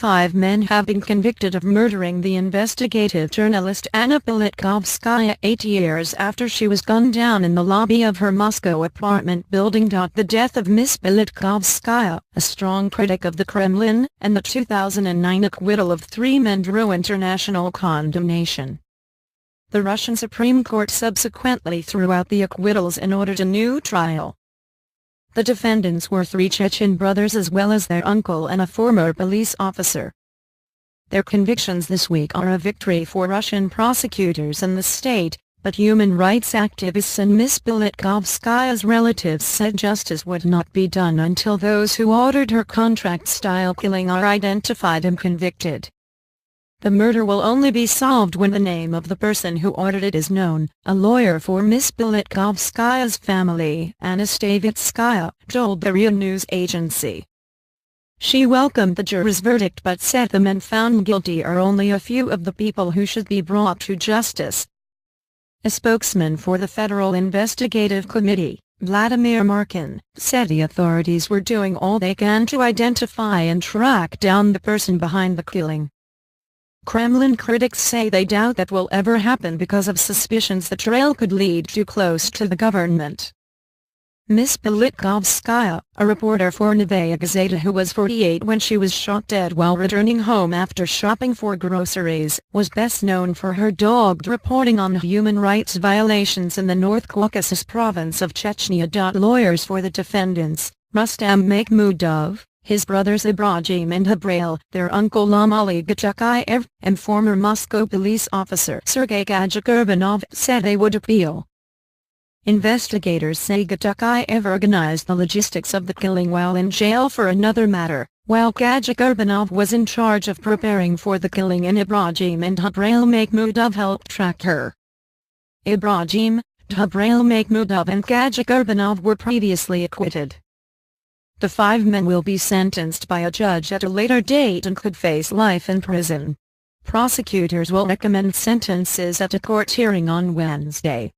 5 men have been convicted of murdering the investigative journalist Anna Politkovskaya 8 years after she was gunned down in the lobby of her Moscow apartment building. The death of Ms. Politkovskaya, a strong critic of the Kremlin, and the 2009 acquittal of 3 men drew international condemnation. The Russian Supreme Court subsequently threw out the acquittals and ordered a new trial. The defendants were 3 Chechen brothers as well as their uncle and a former police officer. Their convictions this week are a victory for Russian prosecutors and the state, but human rights activists and Ms. Politkovskaya's relatives said justice would not be done until those who ordered her contract-style killing are identified and convicted. The murder will only be solved when the name of the person who ordered it is known, a lawyer for Ms. Politkovskaya's family, Anna Politkovskaya, told the RIA News agency. She welcomed the jury's verdict but said the men found guilty are only a few of the people who should be brought to justice. A spokesman for the Federal Investigative Committee, Vladimir Markin, said the authorities were doing all they can to identify and track down the person behind the killing. Kremlin critics say they doubt that will ever happen because of suspicions the trail could lead too close to the government. Ms. Politkovskaya, a reporter for Novaya Gazeta who was 48 when she was shot dead while returning home after shopping for groceries, was best known for her dogged reporting on human rights violations in the North Caucasus province of Chechnya. Lawyers for the defendants, Rustam Makhmudov, his brothers Ibrahim and Habrail, their uncle Lamali Gachukayev, and former Moscow police officer Sergei Gachukurbanov said they would appeal. Investigators say Gachukayev organized the logistics of the killing while in jail for another matter, while Gachukurbanov was in charge of preparing for the killing and Ibrahim and Habrail Makhmudov helped track her. Ibrahim, Habrail Makhmudov and Gachukurbanov were previously acquitted. The 5 men will be sentenced by a judge at a later date and could face life in prison. Prosecutors will recommend sentences at a court hearing on Wednesday.